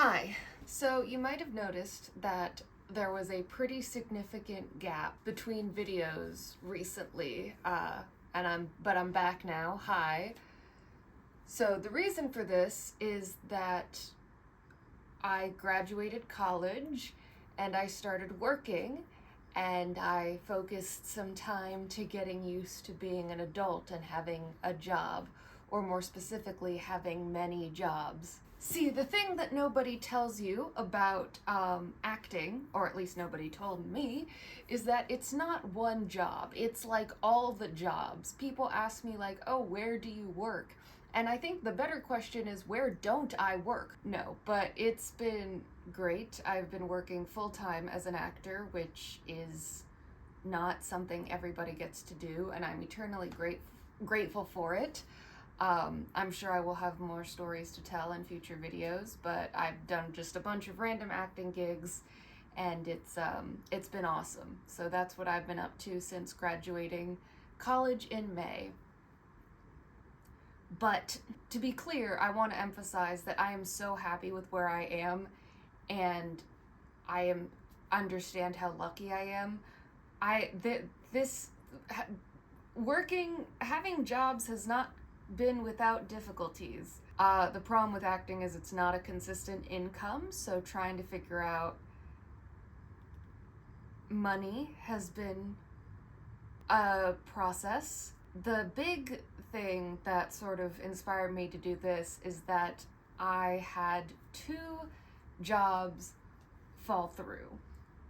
Hi. So you might have noticed that there was a pretty significant gap between videos recently, but I'm back now. Hi. So the reason for this is that I graduated college and I started working, and I focused some time to getting used to being an adult and having a job, or more specifically, having many jobs. See, the thing that nobody tells you about acting, or at least nobody told me, is that it's not one job. It's like all the jobs. People ask me, like, oh, where do you work? And I think the better question is, where don't I work? No, but it's been great. I've been working full time as an actor, which is not something everybody gets to do, and I'm eternally grateful for it. I'm sure I will have more stories to tell in future videos, but I've done just a bunch of random acting gigs, and it's been awesome. So that's what I've been up to since graduating college in May. But to be clear, I want to emphasize that I am so happy with where I am, and I understand how lucky I am. Having jobs has not been without difficulties. The problem with acting is it's not a consistent income, so trying to figure out money has been a process. The big thing that sort of inspired me to do this is that I had two jobs fall through.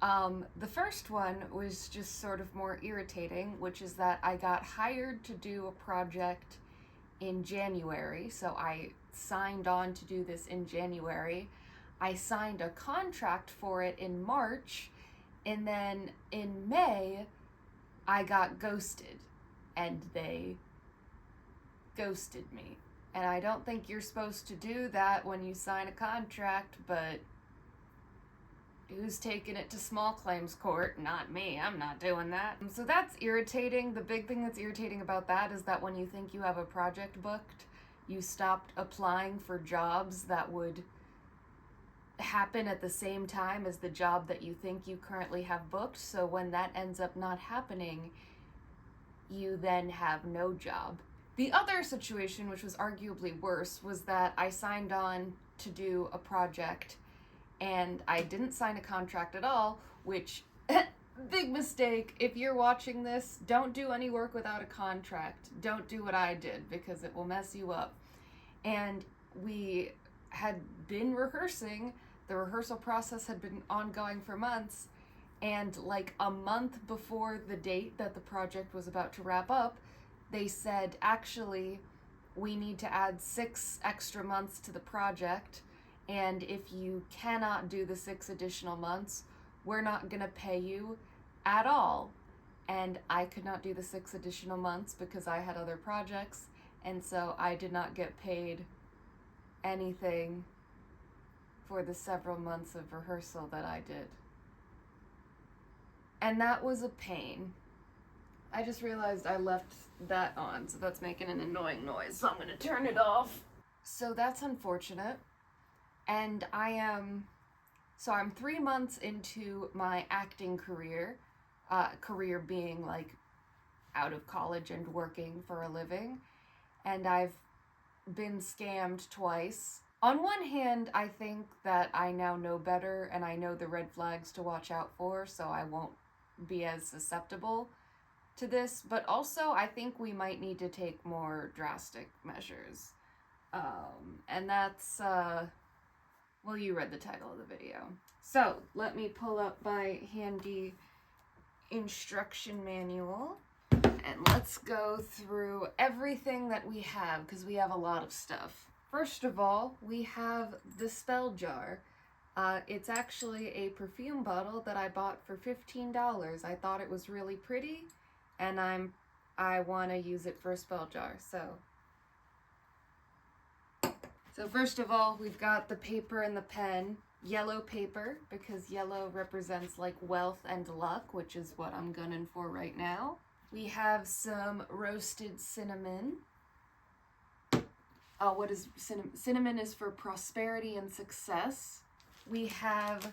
The first one was just sort of more irritating, which is that I got hired to do a project in January, so I signed on to do this in January. I signed a contract for it in March, and then in May, I got ghosted, and they ghosted me. And I don't think you're supposed to do that when you sign a contract, but who's taking it to small claims court? Not me. I'm not doing that. So that's irritating. The big thing that's irritating about that is that when you think you have a project booked, you stopped applying for jobs that would happen at the same time as the job that you think you currently have booked. So when that ends up not happening, you then have no job. The other situation, which was arguably worse, was that I signed on to do a project and I didn't sign a contract at all, which, big mistake. If you're watching this, don't do any work without a contract. Don't do what I did, because it will mess you up. And we had been rehearsing. The rehearsal process had been ongoing for months, and like a month before the date that the project was about to wrap up, they said, actually, we need to add 6 extra months to the project, and if you cannot do the 6 additional months, we're not gonna pay you at all. And I could not do the 6 additional months because I had other projects, and so I did not get paid anything for the several months of rehearsal that I did. And that was a pain. I just realized I left that on, so that's making an annoying noise, so I'm gonna turn it off. So that's unfortunate. And I'm 3 months into my acting career, career being like out of college and working for a living, and I've been scammed twice. On one hand, I think that I now know better and I know the red flags to watch out for, so I won't be as susceptible to this, but also I think we might need to take more drastic measures. And that's, well, you read the title of the video. So, let me pull up my handy instruction manual, and let's go through everything that we have, because we have a lot of stuff. First of all, we have the spell jar. It's actually a perfume bottle that I bought for $15. I thought it was really pretty, and I want to use it for a spell jar, So first of all, we've got the paper and the pen. Yellow paper, because yellow represents like wealth and luck, which is what I'm gunning for right now. We have some roasted cinnamon. What is cinnamon? Cinnamon is for prosperity and success. We have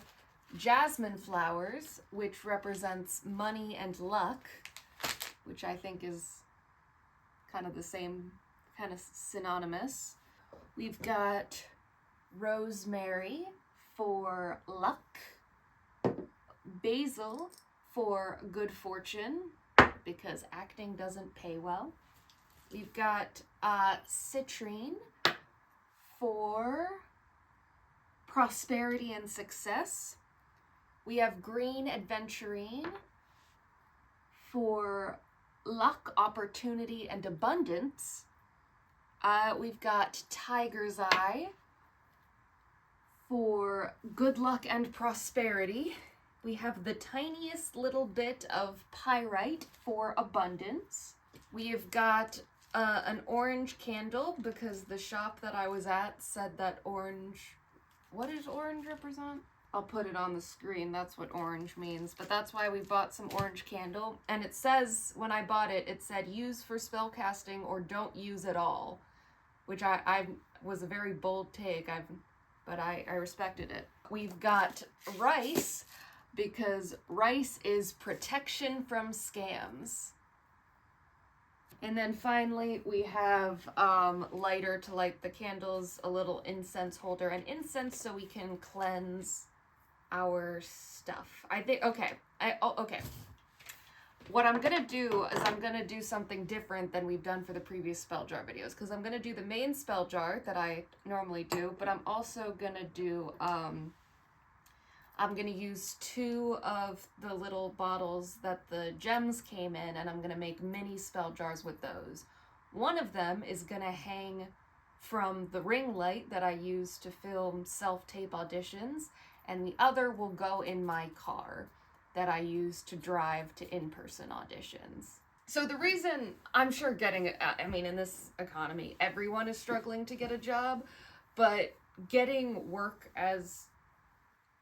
jasmine flowers, which represents money and luck, which I think is kind of the same, kind of synonymous. We've got rosemary for luck, basil for good fortune, because acting doesn't pay well. We've got citrine for prosperity and success. We have green adventurine for luck, opportunity, and abundance. We've got tiger's eye for good luck and prosperity. We have the tiniest little bit of pyrite for abundance. We have got an orange candle, because the shop that I was at said that orange... What does orange represent? I'll put it on the screen. That's what orange means. But that's why we bought some orange candle. And it says, when I bought it, it said use for spell casting or don't use at all. Which I was a very bold take, but I respected it. We've got rice, because rice is protection from scams. And then finally, we have lighter to light the candles, a little incense holder, and incense so we can cleanse our stuff. I think, okay. Okay. What I'm going to do is I'm going to do something different than we've done for the previous spell jar videos, because I'm going to do the main spell jar that I normally do, but I'm also going to do, I'm going to use 2 of the little bottles that the gems came in, and I'm going to make mini spell jars with those. One of them is going to hang from the ring light that I use to film self-tape auditions, and the other will go in my car that I use to drive to in-person auditions. So the reason, I'm sure I mean, in this economy, everyone is struggling to get a job, but getting work as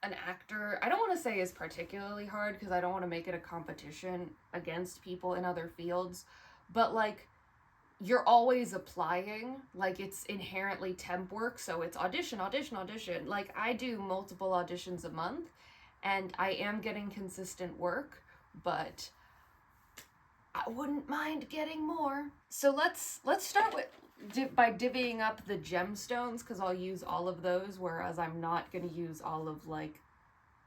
an actor, I don't want to say is particularly hard, because I don't want to make it a competition against people in other fields, but like, you're always applying, like it's inherently temp work, so it's audition, audition, audition. Like, I do multiple auditions a month, and I am getting consistent work, but I wouldn't mind getting more. So let's start by divvying up the gemstones, because I'll use all of those, whereas I'm not going to use all of, like,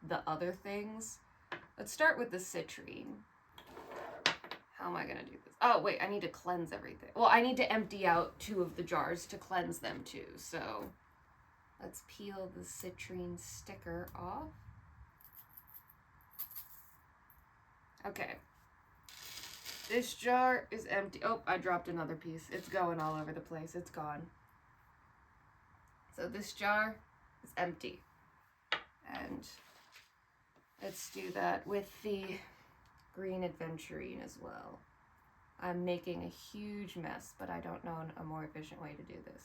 the other things. Let's start with the citrine. How am I going to do this? Oh, wait, I need to cleanse everything. Well, I need to empty out 2 of the jars to cleanse them, too. So let's peel the citrine sticker off. Okay. This jar is empty. Oh, I dropped another piece. It's going all over the place. It's gone. So this jar is empty. And let's do that with the green adventurine as well. I'm making a huge mess, but I don't know a more efficient way to do this.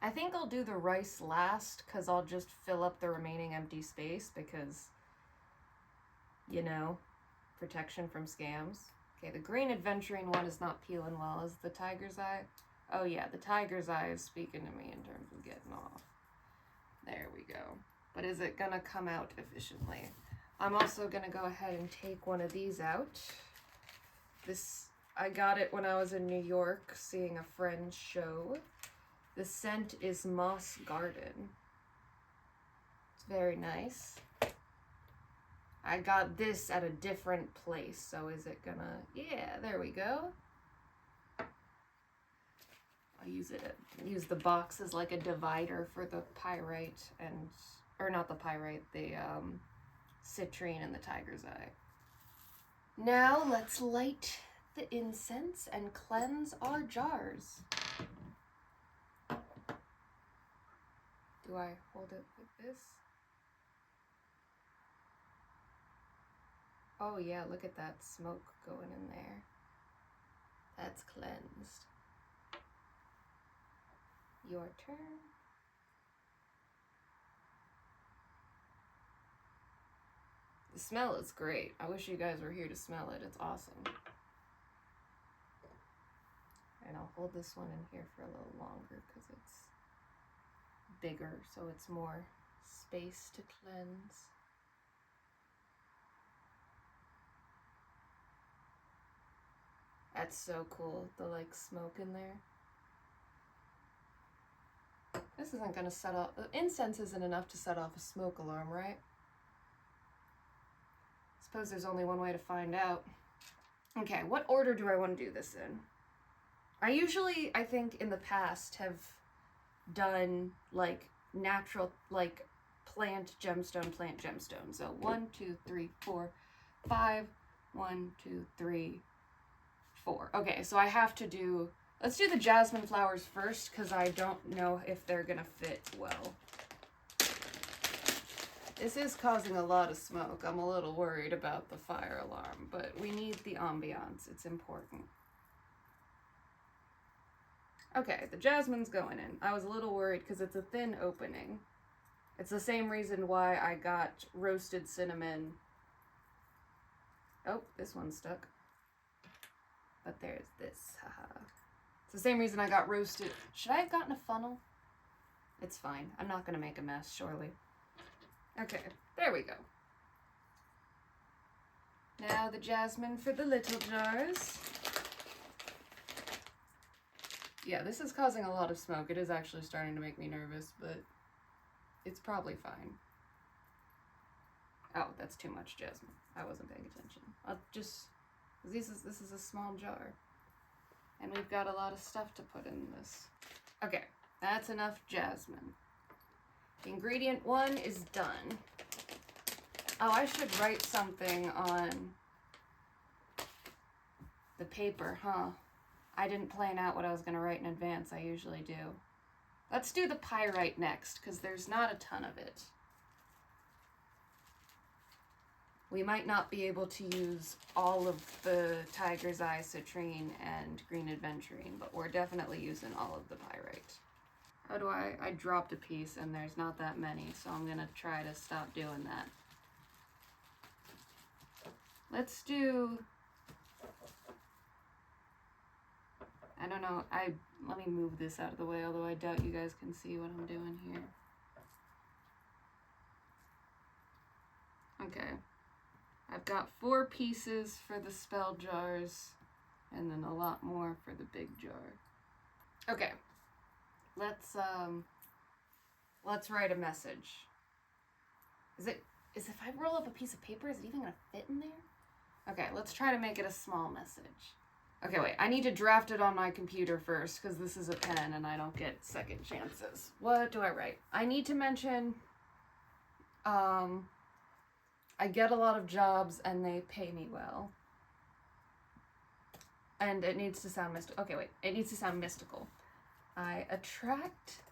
I think I'll do the rice last, because I'll just fill up the remaining empty space, because, you know, protection from scams. Okay, the green adventuring one is not peeling well. Is the tiger's eye? Oh yeah, the tiger's eye is speaking to me in terms of getting off. There we go. But is it gonna come out efficiently? I'm also gonna go ahead and take one of these out. I got it when I was in New York seeing a friend's show. The scent is Moss Garden. It's very nice. I got this at a different place, so is it gonna... Yeah, there we go. I'll use the box as like a divider for the pyrite and... Or not the pyrite, the citrine and the tiger's eye. Now let's light the incense and cleanse our jars. Do I hold it like this? Oh yeah, look at that smoke going in there. That's cleansed. Your turn. The smell is great. I wish you guys were here to smell it. It's awesome. And I'll hold this one in here for a little longer because it's bigger, so it's more space to cleanse. That's so cool, the like smoke in there. This isn't gonna set off, incense isn't enough to set off a smoke alarm, right? Suppose there's only one way to find out. Okay, what order do I want to do this in? I usually, I think in the past, have done like natural, like plant, gemstone. So 1, 2, 3, 4, 5. 1, 2, 3, 4. Okay, so I have to do, let's do the jasmine flowers first because I don't know if they're gonna fit well. This is causing a lot of smoke. I'm a little worried about the fire alarm, but we need the ambiance. It's important. Okay, the jasmine's going in. I was a little worried because it's a thin opening. It's the same reason why I got roasted cinnamon. Oh, this one's stuck. But there's this, haha. It's the same reason I got roasted. Should I have gotten a funnel? It's fine. I'm not gonna make a mess, surely. Okay, there we go. Now the jasmine for the little jars. Yeah, this is causing a lot of smoke. It is actually starting to make me nervous, but it's probably fine. Oh, that's too much jasmine. I wasn't paying attention. I'll just, this is a small jar. And we've got a lot of stuff to put in this. Okay, that's enough jasmine. Ingredient 1 is done. Oh, I should write something on the paper, huh? I didn't plan out what I was going to write in advance. I usually do. Let's do the pyrite next, because there's not a ton of it. We might not be able to use all of the tiger's eye citrine and green aventurine, but we're definitely using all of the pyrite. How do I dropped a piece and there's not that many, so I'm gonna try to stop doing that. Let's do, I don't know, let me move this out of the way, although I doubt you guys can see what I'm doing here. Okay. I've got 4 pieces for the spell jars, and then a lot more for the big jar. Okay. Let's write a message. Is if I roll up a piece of paper, is it even gonna fit in there? Okay, let's try to make it a small message. Okay, wait, I need to draft it on my computer first, because this is a pen and I don't get second chances. What do I write? I need to mention, I get a lot of jobs and they pay me well. And it needs to sound mystical. Okay, wait, it needs to sound mystical. I attract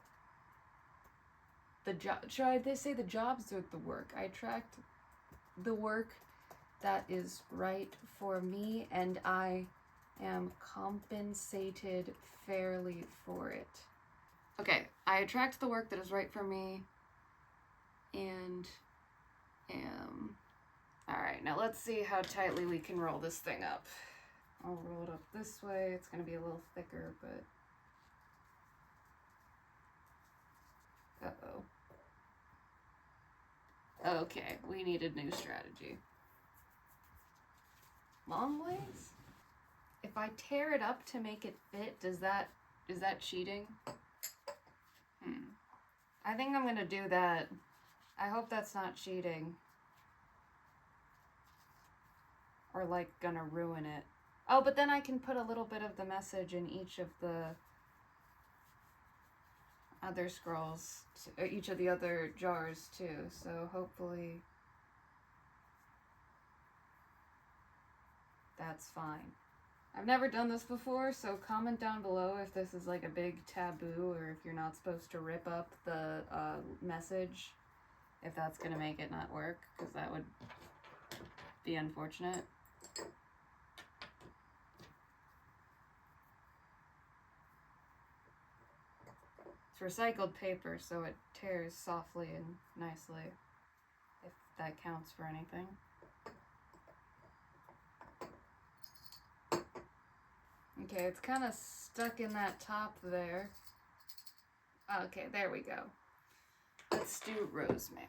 the job. Should I say the jobs or the work? I attract the work that is right for me, and I am compensated fairly for it. Okay, I attract the work that is right for me, and am... Alright, now let's see how tightly we can roll this thing up. I'll roll it up this way. It's going to be a little thicker, but... Uh-oh. Okay, we need a new strategy. Long ways? If I tear it up to make it fit, is that cheating? I think I'm gonna do that. I hope that's not cheating. Or like gonna ruin it. Oh, but then I can put a little bit of the message in each of the other scrolls, each of the other jars too, so hopefully that's fine. I've never done this before, so comment down below if this is like a big taboo or if you're not supposed to rip up the message, if that's gonna make it not work, because that would be unfortunate. It's recycled paper, so it tears softly and nicely, if that counts for anything. Okay, it's kind of stuck in that top there. Okay, there we go. Let's do rosemary.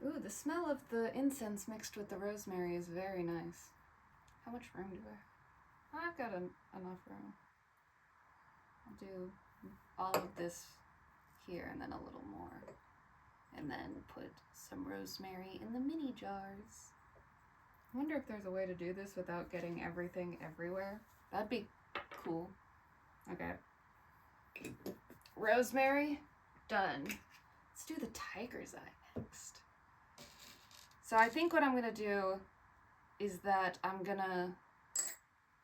Ooh, the smell of the incense mixed with the rosemary is very nice. How much room do I have? I've got enough room. I'll do all of this here and then a little more. And then put some rosemary in the mini jars. I wonder if there's a way to do this without getting everything everywhere. That'd be cool. Okay. Rosemary, done. Let's do the tiger's eye next. So I think what I'm gonna do is that I'm gonna,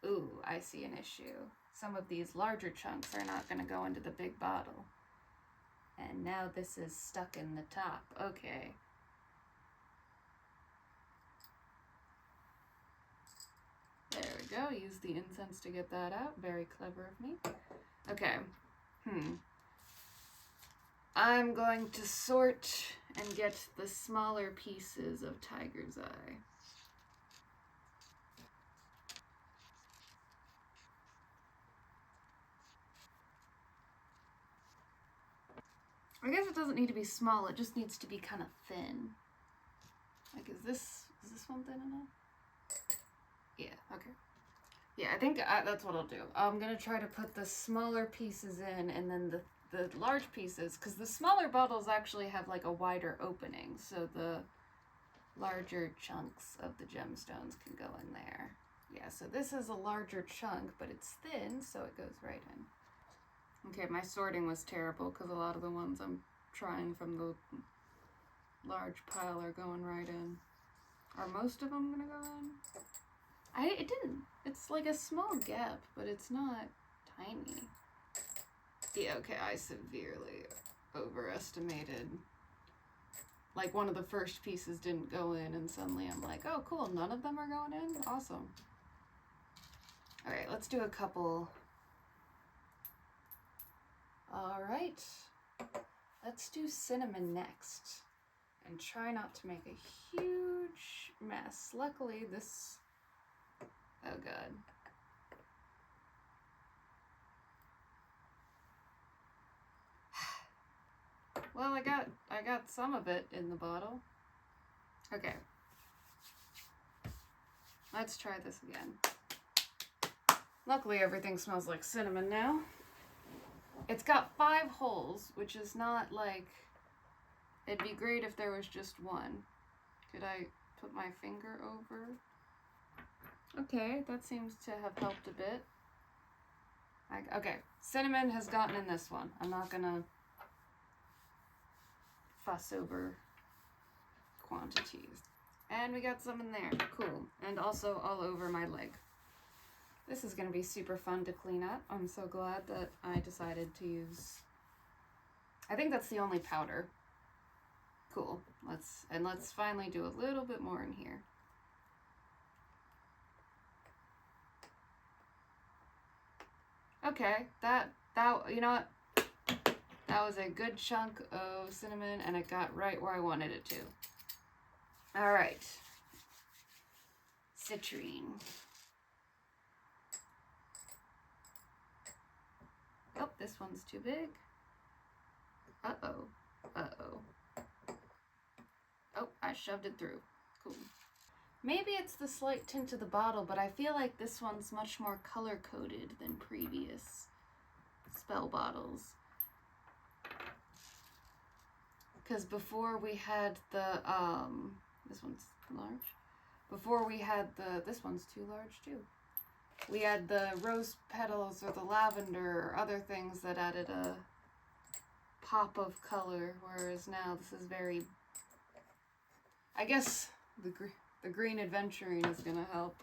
ooh, I see an issue. Some of these larger chunks are not gonna go into the big bottle. And now this is stuck in the top. Okay. There we go. Use the incense to get that out. Very clever of me. Okay. I'm going to sort and get the smaller pieces of tiger's eye. I guess it doesn't need to be small, it just needs to be kind of thin. Like, is this one thin enough? Yeah, okay. Yeah, I think that's what I'll do. I'm gonna try to put the smaller pieces in and then the large pieces, because the smaller bottles actually have like a wider opening, so the larger chunks of the gemstones can go in there. Yeah, so this is a larger chunk, but it's thin, so it goes right in. Okay, my sorting was terrible because a lot of the ones I'm trying from the large pile are going right in. Are most of them gonna go in? It didn't. It's like a small gap, but it's not tiny. Yeah, okay, I severely overestimated. Like, one of the first pieces didn't go in, and suddenly I'm like, oh, cool, none of them are going in? Awesome. Alright, let's do a couple. Alright, let's do cinnamon next. And try not to make a huge mess. Luckily, this... Oh, God. Well, I got some of it in the bottle. Okay. Let's try this again. Luckily, everything smells like cinnamon now. It's got 5 holes, which is not like... It'd be great if there was just one. Could I put my finger over? Okay, that seems to have helped a bit. Okay, cinnamon has gotten in this one. I'm not gonna fuss over quantities. And we got some in there. Cool. And also all over my leg. This is gonna be super fun to clean up. I'm so glad that I decided to use... I think that's the only powder. Cool. Let's finally do a little bit more in here. Okay, that you know what? That was a good chunk of cinnamon, and it got right where I wanted it to. All right. Citrine. Oh, this one's too big. Uh-oh. Uh-oh. Oh, I shoved it through. Cool. Maybe it's the slight tint of the bottle, but I feel like this one's much more color-coded than previous spell bottles. Because before we had the, this one's large. Before we had this one's too large too. We had the rose petals or the lavender or other things that added a pop of color, whereas now this is very... I guess the green adventuring is gonna help.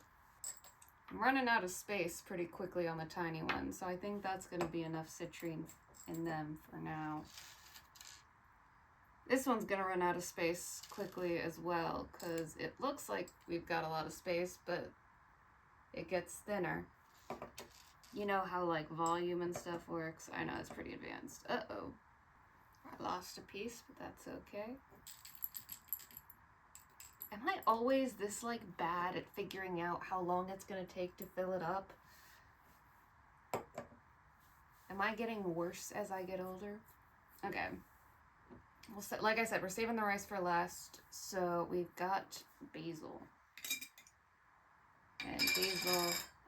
I'm running out of space pretty quickly on the tiny ones, so I think that's gonna be enough citrine in them for now. This one's gonna run out of space quickly as well, because it looks like we've got a lot of space, but it gets thinner. You know how like volume and stuff works? I know it's pretty advanced. Uh-oh. I lost a piece, but that's okay. Am I always this like bad at figuring out how long it's gonna take to fill it up? Am I getting worse as I get older? Okay. Well, so, like I said, we're saving the rice for last. So we've got basil. And basil,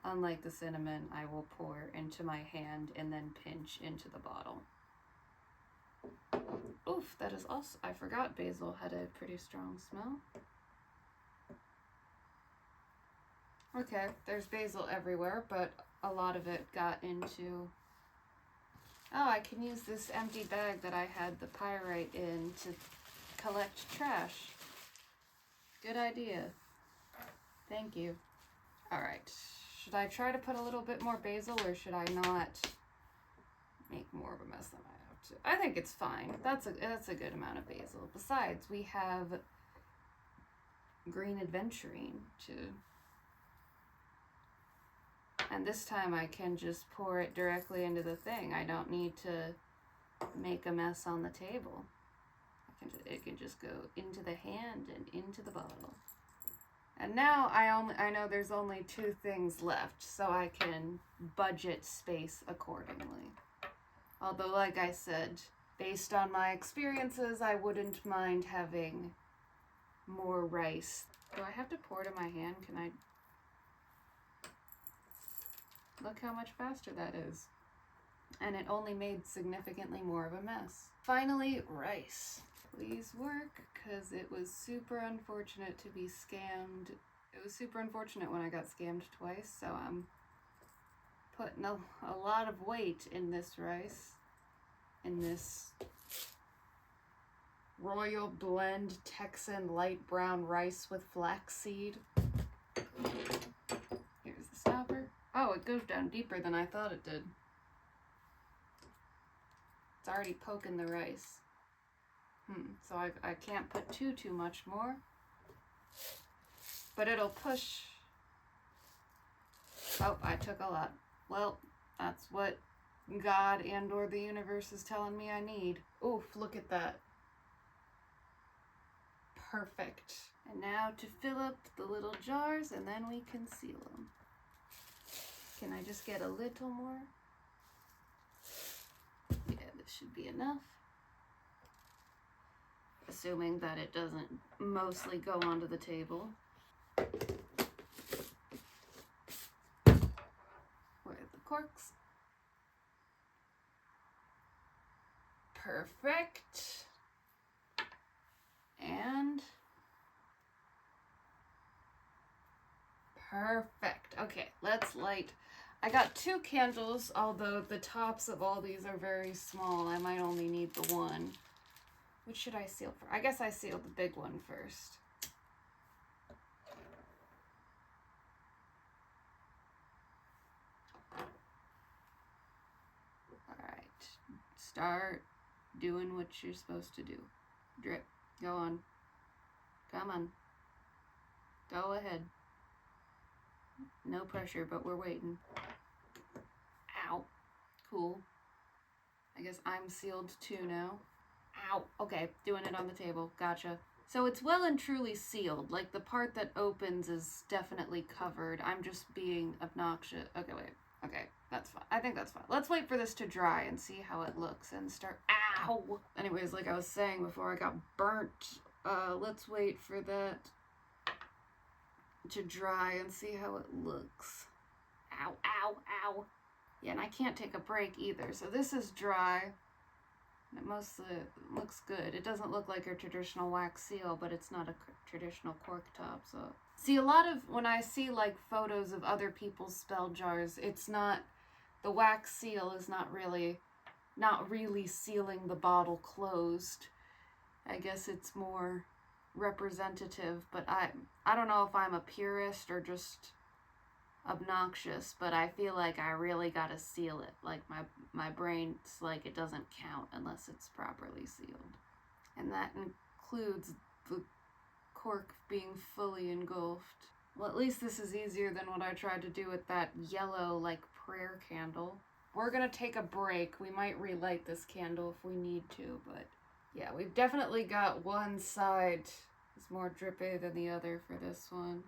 unlike the cinnamon, I will pour into my hand and then pinch into the bottle. Oof, that is also, I forgot basil had a pretty strong smell. Okay, there's basil everywhere, but a lot of it got into... Oh, I can use this empty bag that I had the pyrite in to collect trash. Good idea. Thank you. Alright, should I try to put a little bit more basil, or should I not make more of a mess than I have to? I think it's fine. That's a good amount of basil. Besides, we have green adventurine to... And this time I can just pour it directly into the thing. I don't need to make a mess on the table. It can just go into the hand and into the bottle. And now I know there's only 2 things left, so I can budget space accordingly. Although, like I said, based on my experiences, I wouldn't mind having more rice. Do I have to pour it in my hand? Can I... Look how much faster that is. And it only made significantly more of a mess. Finally, rice. Please work, because it was super unfortunate to be scammed. It was super unfortunate when I got scammed twice, so I'm putting a lot of weight in this rice. In this Royal Blend Texan light brown rice with flaxseed. Here's the stopper. Oh, it goes down deeper than I thought it did. It's already poking the rice. So I can't put too much more. But it'll push. Oh, I took a lot. Well, that's what God and or the universe is telling me I need. Oof, look at that. Perfect. And now to fill up the little jars, and then we can seal them. Can I just get a little more? Yeah, this should be enough. Assuming that it doesn't mostly go onto the table. Where are the corks? Perfect. And perfect. Okay, let's light. I got 2 candles, although the tops of all these are very small. I might only need the one. Which should I seal for? I guess I seal the big one first. Alright. Start doing what you're supposed to do. Drip. Go on. Come on. Go ahead. No pressure, but we're waiting. Ow. Cool. I guess I'm sealed too now. Ow. Okay, doing it on the table. Gotcha. So it's well and truly sealed. Like, the part that opens is definitely covered. I'm just being obnoxious. Okay, wait. Okay, that's fine. I think that's fine. Let's wait for this to dry and see how it looks and start... Ow! Anyways, like I was saying before I got burnt, let's wait for that to dry and see how it looks. Ow, ow, ow. Yeah, and I can't take a break either. So this is dry. It mostly looks good. It doesn't look like a traditional wax seal, but it's not a traditional cork top. So see, a lot of when I see like photos of other people's spell jars, it's not, the wax seal is not really sealing the bottle closed. I guess it's more representative, but I don't know if I'm a purist or just obnoxious, but I feel like I really gotta seal it. Like my brain's like, it doesn't count unless it's properly sealed. And that includes the cork being fully engulfed. Well, at least this is easier than what I tried to do with that yellow, like, prayer candle. We're gonna take a break. We might relight this candle if we need to, but yeah, we've definitely got one side is more drippy than the other for this one.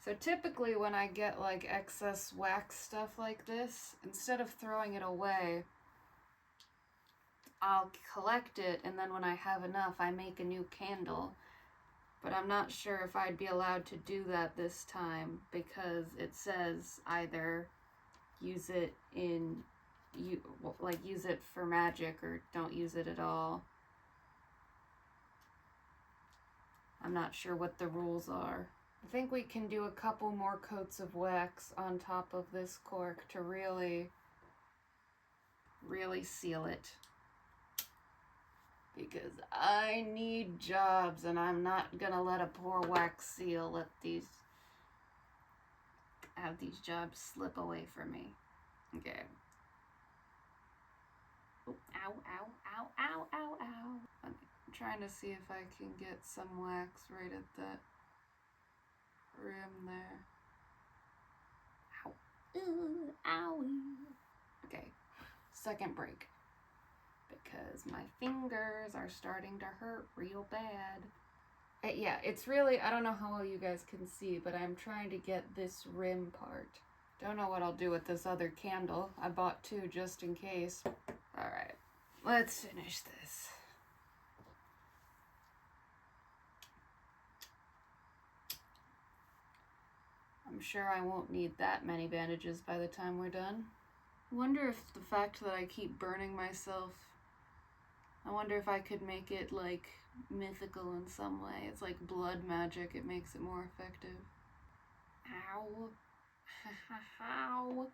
So typically when I get like excess wax stuff like this, instead of throwing it away, I'll collect it, and then when I have enough, I make a new candle. But I'm not sure if I'd be allowed to do that this time, because it says either use it use it for magic or don't use it at all. I'm not sure what the rules are. I think we can do a couple more coats of wax on top of this cork to really seal it. Because I need jobs, and I'm not gonna let a poor wax seal have these jobs slip away from me. Okay. Oh, ow, ow, ow, ow, ow, ow. I'm trying to see if I can get some wax right at that rim there. Ow. Ooh, owie. Okay, second break. Because my fingers are starting to hurt real bad. Yeah, it's really, I don't know how well you guys can see, but I'm trying to get this rim part. Don't know what I'll do with this other candle. I bought two just in case. Alright, let's finish this. I'm sure I won't need that many bandages by the time we're done. I wonder if the fact that I keep burning myself, I wonder if I could make it like mythical in some way. It's like blood magic, it makes it more effective. Ow. Ow.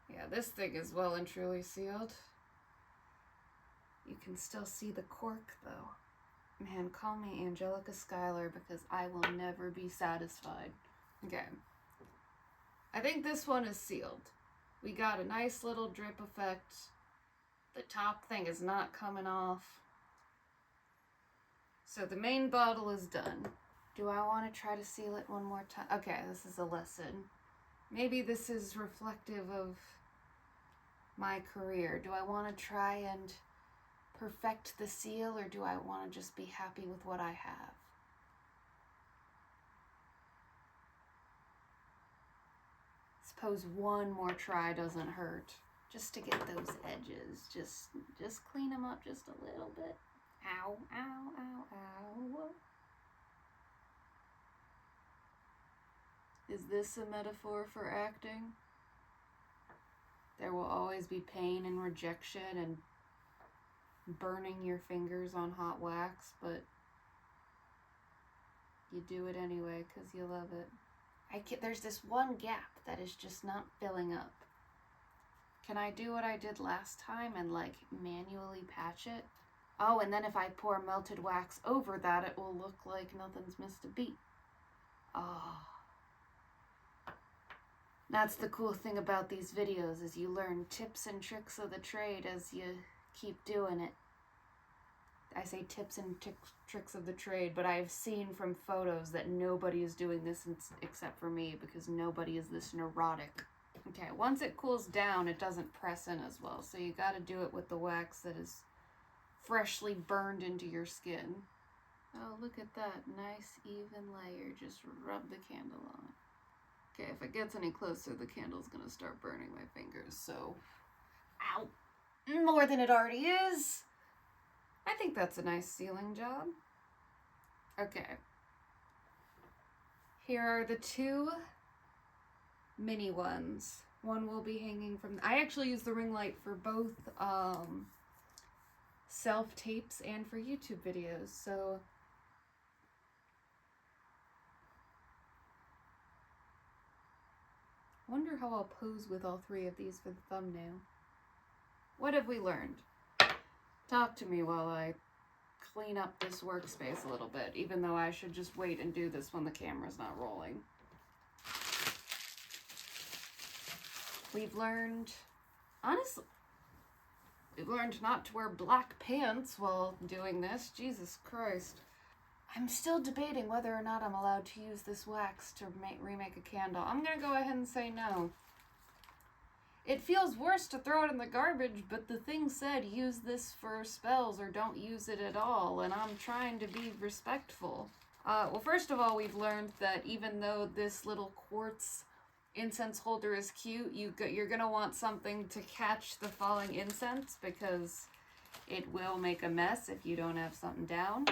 Yeah, this thing is well and truly sealed. You can still see the cork though. Man, call me Angelica Schuyler because I will never be satisfied. Okay. I think this one is sealed. We got a nice little drip effect. The top thing is not coming off. So the main bottle is done. Do I want to try to seal it one more time? Okay, this is a lesson. Maybe this is reflective of my career. Do I want to try and perfect the seal, or do I want to just be happy with what I have? Suppose one more try doesn't hurt. Just to get those edges. Just clean them up just a little bit. Ow, ow, ow, ow. Is this a metaphor for acting? There will always be pain and rejection and burning your fingers on hot wax, but you do it anyway because you love it. There's this one gap that is just not filling up. Can I do what I did last time and like manually patch it? Oh, and then if I pour melted wax over that, it will look like nothing's missed a beat. Oh. That's the cool thing about these videos, is you learn tips and tricks of the trade as you keep doing it. I say tips and tricks of the trade, but I've seen from photos that nobody is doing this except for me, because nobody is this neurotic. Okay, once it cools down, it doesn't press in as well, so you gotta do it with the wax that is freshly burned into your skin. Oh, look at that. Nice, even layer. Just rub the candle on. Okay, if it gets any closer, the candle's gonna start burning my fingers, so... Ow! More than it already is! I think that's a nice sealing job. Okay. Here are the two mini ones. One will be hanging from... I actually use the ring light for both self-tapes and for YouTube videos, so... I wonder how I'll pose with all three of these for the thumbnail. What have we learned? Talk to me while I clean up this workspace a little bit, even though I should just wait and do this when the camera's not rolling. We've learned, honestly, we've learned not to wear black pants while doing this. Jesus Christ. I'm still debating whether or not I'm allowed to use this wax to remake a candle. I'm gonna go ahead and say no. It feels worse to throw it in the garbage, but the thing said use this for spells or don't use it at all, and I'm trying to be respectful. Well, first of all, we've learned that even though this little quartz incense holder is cute, you're gonna want something to catch the falling incense, because It will make a mess if you don't have something down.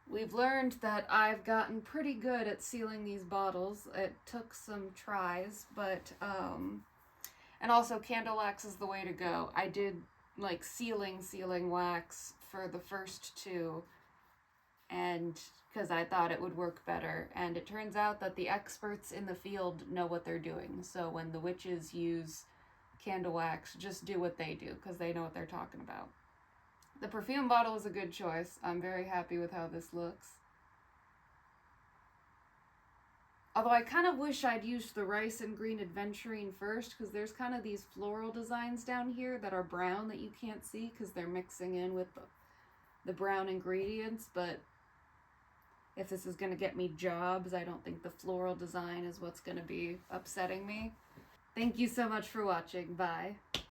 We've learned that I've gotten pretty good at sealing these bottles. It took some tries, but, and also candle wax is the way to go. I did, like, sealing wax for the first two, and because I thought it would work better, and it turns out that the experts in the field know what they're doing. So when the witches use candle wax, just do what they do, because they know what they're talking about. The perfume bottle is a good choice. I'm very happy with how this looks. Although I kind of wish I'd used the rice and green adventurine first, because there's kind of these floral designs down here that are brown that you can't see because they're mixing in with the brown ingredients, but if this is going to get me jobs, I don't think the floral design is what's going to be upsetting me. Thank you so much for watching. Bye.